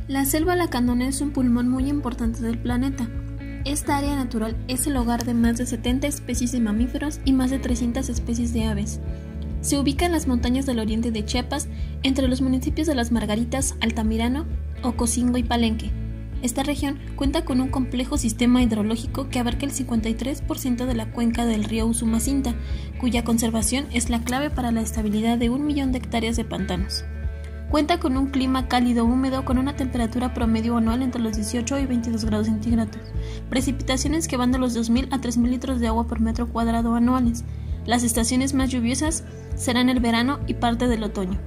La selva lacandona es un pulmón muy importante del planeta. Esta área natural es el hogar de más de 70 especies de mamíferos y más de 300 especies de aves. Se ubica en las montañas del oriente de Chiapas, entre los municipios de Las Margaritas, Altamirano, Ocosingo y Palenque. Esta región cuenta con un complejo sistema hidrológico que abarca el 53% de la cuenca del río Usumacinta, cuya conservación es la clave para la estabilidad de 1 millón de hectáreas de pantanos. Cuenta con un clima cálido húmedo con una temperatura promedio anual entre los 18 y 22 grados centígrados, precipitaciones que van de los 2.000 a 3.000 litros de agua por metro cuadrado anuales. Las estaciones más lluviosas serán el verano y parte del otoño.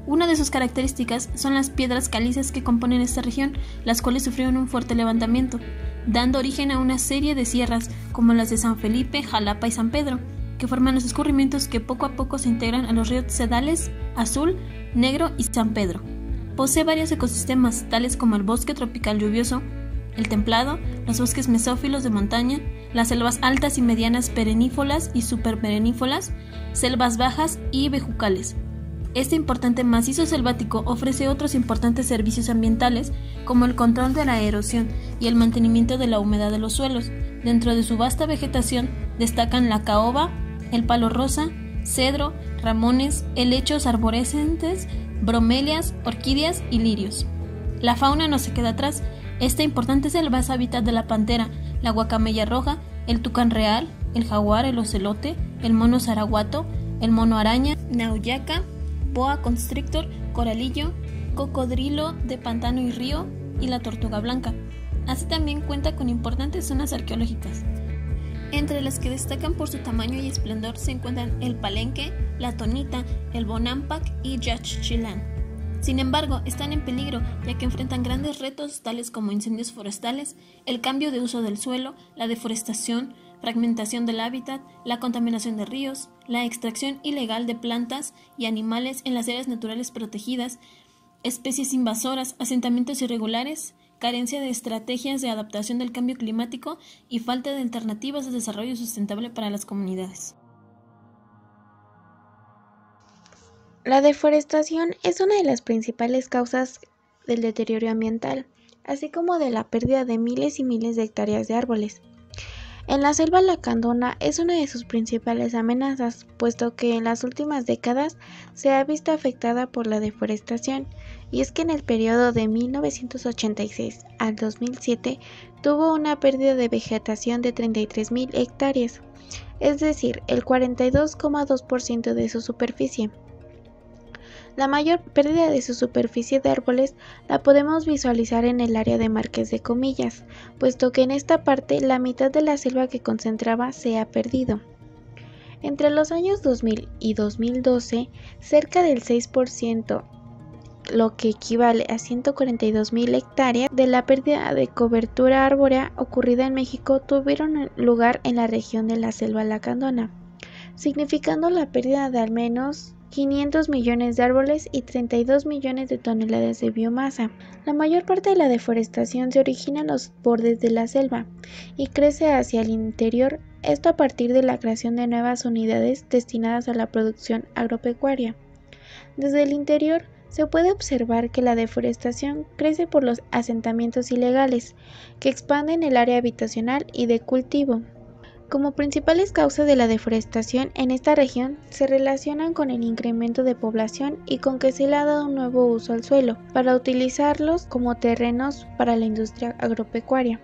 Una de sus características son las piedras calizas que componen esta región, las cuales sufrieron un fuerte levantamiento, dando origen a una serie de sierras como las de San Felipe, Jalapa y San Pedro, que forman los escurrimientos que poco a poco se integran a los ríos Cedales, Azul, Negro y San Pedro. Posee varios ecosistemas, tales como el bosque tropical lluvioso, el templado, los bosques mesófilos de montaña, las selvas altas y medianas perennífolas y superperennífolas, selvas bajas y bejucales. Este importante macizo selvático ofrece otros importantes servicios ambientales, como el control de la erosión y el mantenimiento de la humedad de los suelos. Dentro de su vasta vegetación destacan la caoba, el palo rosa, cedro, ramones, helechos arborescentes, bromelias, orquídeas y lirios. La fauna no se queda atrás. Esta importante selva es hábitat de la pantera, la guacamaya roja, el tucán real, el jaguar, el ocelote, el mono zaraguato, el mono araña, nauyaca, boa constrictor, coralillo, cocodrilo de pantano y río y la tortuga blanca. Así también cuenta con importantes zonas arqueológicas, entre las que destacan por su tamaño y esplendor se encuentran el Palenque, la Tonita, el Bonampak y Yaxchilán. Sin embargo, están en peligro ya que enfrentan grandes retos tales como incendios forestales, el cambio de uso del suelo, la deforestación, fragmentación del hábitat, la contaminación de ríos, la extracción ilegal de plantas y animales en las áreas naturales protegidas, especies invasoras, asentamientos irregulares, carencia de estrategias de adaptación del cambio climático y falta de alternativas de desarrollo sustentable para las comunidades. La deforestación es una de las principales causas del deterioro ambiental, así como de la pérdida de miles y miles de hectáreas de árboles. En la selva lacandona es una de sus principales amenazas, puesto que en las últimas décadas se ha visto afectada por la deforestación, y es que en el periodo de 1986 al 2007 tuvo una pérdida de vegetación de 33.000 hectáreas, es decir, el 42,2% de su superficie. La mayor pérdida de su superficie de árboles la podemos visualizar en el área de Marqués de Comillas, puesto que en esta parte la mitad de la selva que concentraba se ha perdido. Entre los años 2000 y 2012, cerca del 6%, lo que equivale a 142.000 hectáreas de la pérdida de cobertura arbórea ocurrida en México tuvieron lugar en la región de la selva lacandona, significando la pérdida de al menos 500 millones de árboles y 32 millones de toneladas de biomasa. La mayor parte de la deforestación se origina en los bordes de la selva y crece hacia el interior, esto a partir de la creación de nuevas unidades destinadas a la producción agropecuaria. Desde el interior se puede observar que la deforestación crece por los asentamientos ilegales, que expanden el área habitacional y de cultivo. Como principales causas de la deforestación en esta región se relacionan con el incremento de población y con que se le ha dado un nuevo uso al suelo, para utilizarlos como terrenos para la industria agropecuaria.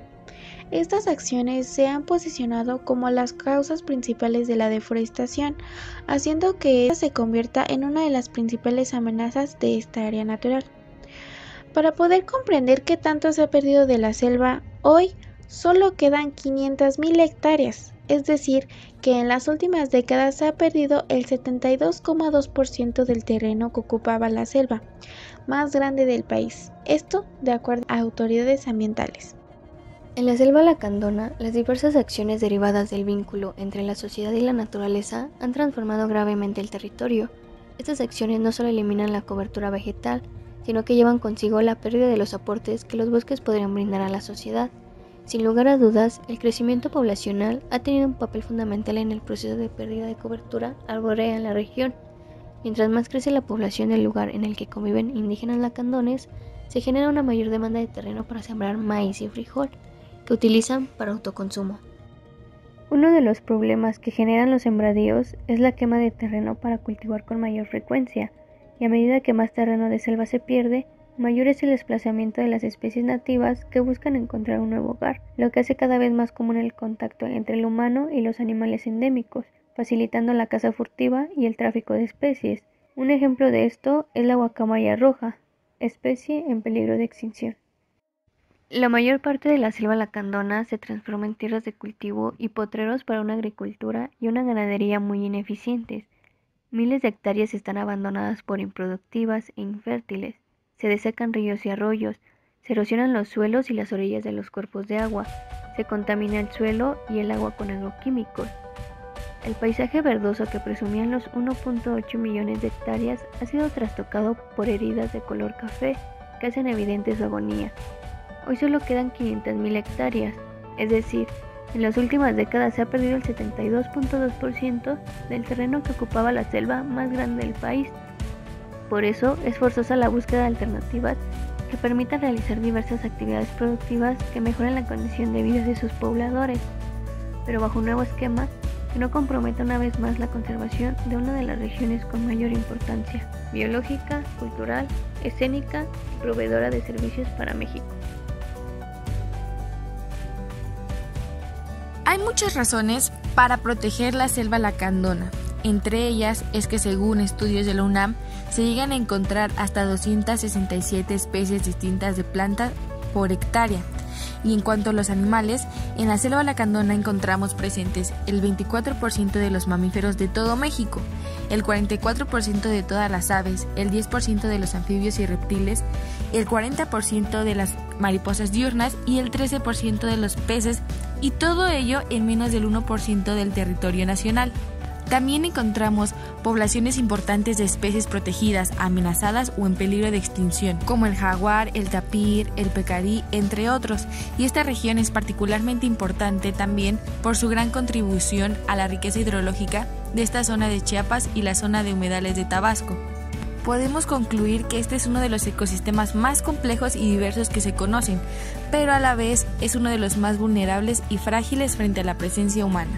Estas acciones se han posicionado como las causas principales de la deforestación, haciendo que esta se convierta en una de las principales amenazas de esta área natural. Para poder comprender qué tanto se ha perdido de la selva, hoy solo quedan 500.000 hectáreas, es decir, que en las últimas décadas se ha perdido el 72,2% del terreno que ocupaba la selva más grande del país, esto de acuerdo a autoridades ambientales. En la selva lacandona, las diversas acciones derivadas del vínculo entre la sociedad y la naturaleza han transformado gravemente el territorio. Estas acciones no solo eliminan la cobertura vegetal, sino que llevan consigo la pérdida de los aportes que los bosques podrían brindar a la sociedad. Sin lugar a dudas, el crecimiento poblacional ha tenido un papel fundamental en el proceso de pérdida de cobertura arbórea en la región. Mientras más crece la población del lugar en el que conviven indígenas lacandones, se genera una mayor demanda de terreno para sembrar maíz y frijol, que utilizan para autoconsumo. Uno de los problemas que generan los sembradíos es la quema de terreno para cultivar con mayor frecuencia, y a medida que más terreno de selva se pierde, mayor es el desplazamiento de las especies nativas que buscan encontrar un nuevo hogar, lo que hace cada vez más común el contacto entre el humano y los animales endémicos, facilitando la caza furtiva y el tráfico de especies. Un ejemplo de esto es la guacamaya roja, especie en peligro de extinción. La mayor parte de la selva lacandona se transforma en tierras de cultivo y potreros para una agricultura y una ganadería muy ineficientes. Miles de hectáreas están abandonadas por improductivas e infértiles. Se desecan ríos y arroyos, se erosionan los suelos y las orillas de los cuerpos de agua, se contamina el suelo y el agua con agroquímicos. El paisaje verdoso que presumían los 1.8 millones de hectáreas ha sido trastocado por heridas de color café que hacen evidente su agonía. Hoy solo quedan 500.000 hectáreas, es decir, en las últimas décadas se ha perdido el 72.2% del terreno que ocupaba la selva más grande del país. Por eso es forzosa la búsqueda de alternativas que permitan realizar diversas actividades productivas que mejoren la condición de vida de sus pobladores, pero bajo un nuevo esquema que no comprometa una vez más la conservación de una de las regiones con mayor importancia, biológica, cultural, escénica y proveedora de servicios para México. Hay muchas razones para proteger la selva lacandona. Entre ellas es que según estudios de la UNAM se llegan a encontrar hasta 267 especies distintas de plantas por hectárea. Y en cuanto a los animales, en la selva lacandona encontramos presentes el 24% de los mamíferos de todo México, el 44% de todas las aves, el 10% de los anfibios y reptiles, el 40% de las mariposas diurnas y el 13% de los peces, y todo ello en menos del 1% del territorio nacional. También encontramos poblaciones importantes de especies protegidas, amenazadas o en peligro de extinción, como el jaguar, el tapir, el pecarí, entre otros, y esta región es particularmente importante también por su gran contribución a la riqueza hidrológica de esta zona de Chiapas y la zona de humedales de Tabasco. Podemos concluir que este es uno de los ecosistemas más complejos y diversos que se conocen, pero a la vez es uno de los más vulnerables y frágiles frente a la presencia humana.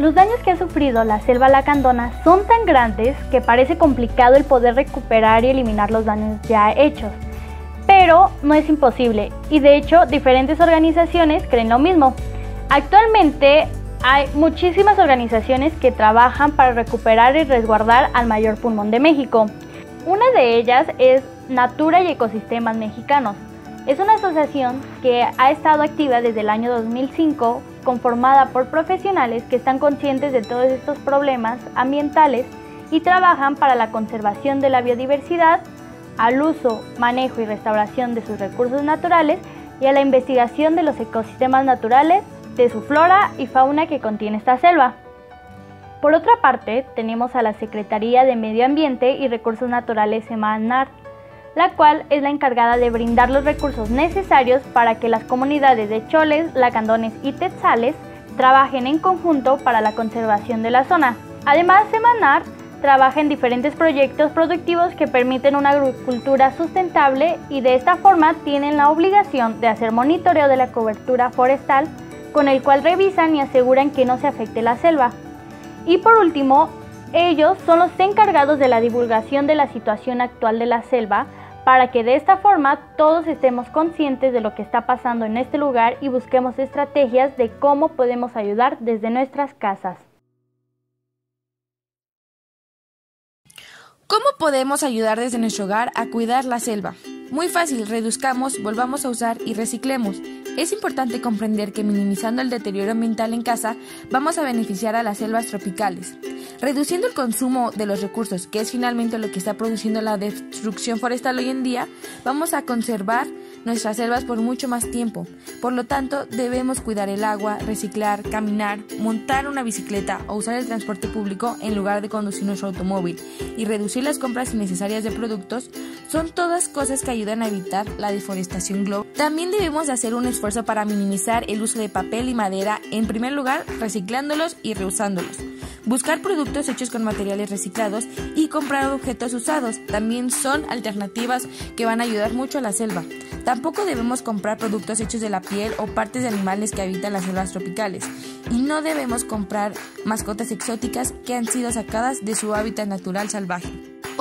Los daños que ha sufrido la selva lacandona son tan grandes que parece complicado el poder recuperar y eliminar los daños ya hechos. Pero no es imposible, y de hecho diferentes organizaciones creen lo mismo. Actualmente hay muchísimas organizaciones que trabajan para recuperar y resguardar al mayor pulmón de México. Una de ellas es Natura y Ecosistemas Mexicanos. Es una asociación que ha estado activa desde el año 2005, conformada por profesionales que están conscientes de todos estos problemas ambientales y trabajan para la conservación de la biodiversidad, al uso, manejo y restauración de sus recursos naturales y a la investigación de los ecosistemas naturales, de su flora y fauna que contiene esta selva. Por otra parte, tenemos a la Secretaría de Medio Ambiente y Recursos Naturales Semarnat, la cual es la encargada de brindar los recursos necesarios para que las comunidades de choles, lacandones y tetzales trabajen en conjunto para la conservación de la zona. Además, Semarnat trabaja en diferentes proyectos productivos que permiten una agricultura sustentable y de esta forma tienen la obligación de hacer monitoreo de la cobertura forestal, con el cual revisan y aseguran que no se afecte la selva. Y por último, ellos son los encargados de la divulgación de la situación actual de la selva, para que de esta forma todos estemos conscientes de lo que está pasando en este lugar y busquemos estrategias de cómo podemos ayudar desde nuestras casas. ¿Cómo podemos ayudar desde nuestro hogar a cuidar la selva? Muy fácil, reduzcamos, volvamos a usar y reciclemos. Es importante comprender que minimizando el deterioro ambiental en casa, vamos a beneficiar a las selvas tropicales. Reduciendo el consumo de los recursos, que es finalmente lo que está produciendo la destrucción forestal hoy en día, vamos a conservar nuestras selvas por mucho más tiempo. Por lo tanto, debemos cuidar el agua, reciclar, caminar, montar una bicicleta o usar el transporte público en lugar de conducir nuestro automóvil y reducir las compras innecesarias de productos. Son todas cosas que ayudan a evitar la deforestación global. También debemos hacer un esfuerzo para minimizar el uso de papel y madera, en primer lugar reciclándolos y reusándolos. Buscar productos hechos con materiales reciclados y comprar objetos usados también son alternativas que van a ayudar mucho a la selva. Tampoco debemos comprar productos hechos de la piel o partes de animales que habitan las selvas tropicales. Y no debemos comprar mascotas exóticas que han sido sacadas de su hábitat natural salvaje.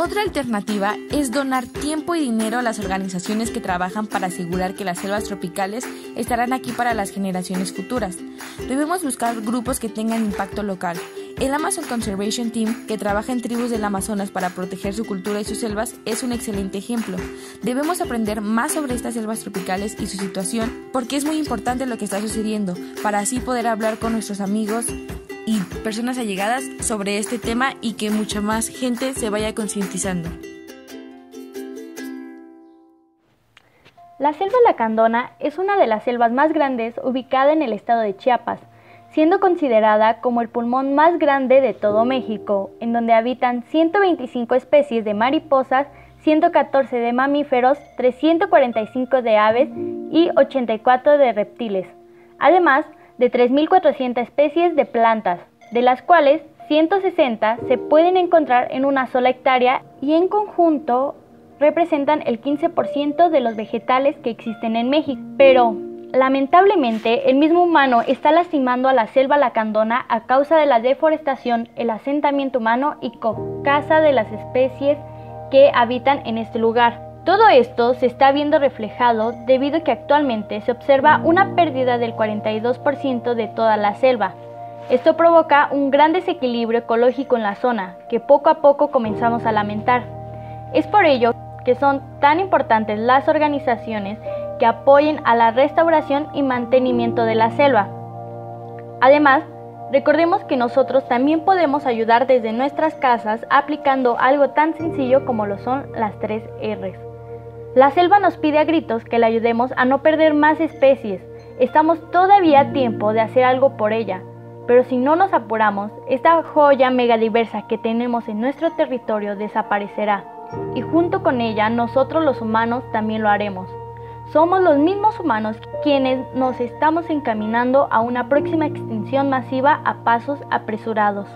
Otra alternativa es donar tiempo y dinero a las organizaciones que trabajan para asegurar que las selvas tropicales estarán aquí para las generaciones futuras. Debemos buscar grupos que tengan impacto local. El Amazon Conservation Team, que trabaja en tribus del Amazonas para proteger su cultura y sus selvas, es un excelente ejemplo. Debemos aprender más sobre estas selvas tropicales y su situación, porque es muy importante lo que está sucediendo, para así poder hablar con nuestros amigos y personas allegadas sobre este tema y que mucha más gente se vaya concientizando. La selva lacandona es una de las selvas más grandes ubicada en el estado de Chiapas, siendo considerada como el pulmón más grande de todo México, en donde habitan 125 especies de mariposas, 114 de mamíferos, 345 de aves y 84 de reptiles, además de 3.400 especies de plantas, de las cuales 160 se pueden encontrar en una sola hectárea y en conjunto representan el 15% de los vegetales que existen en México. Pero, lamentablemente, el mismo humano está lastimando a la selva lacandona a causa de la deforestación, el asentamiento humano y caza de las especies que habitan en este lugar. Todo esto se está viendo reflejado debido a que actualmente se observa una pérdida del 42% de toda la selva. Esto provoca un gran desequilibrio ecológico en la zona, que poco a poco comenzamos a lamentar. Es por ello que son tan importantes las organizaciones que apoyen a la restauración y mantenimiento de la selva. Además, recordemos que nosotros también podemos ayudar desde nuestras casas aplicando algo tan sencillo como lo son las 3 R's. La selva nos pide a gritos que le ayudemos a no perder más especies. Estamos todavía a tiempo de hacer algo por ella, pero si no nos apuramos, esta joya megadiversa que tenemos en nuestro territorio desaparecerá, y junto con ella nosotros los humanos también lo haremos. Somos los mismos humanos quienes nos estamos encaminando a una próxima extinción masiva a pasos apresurados.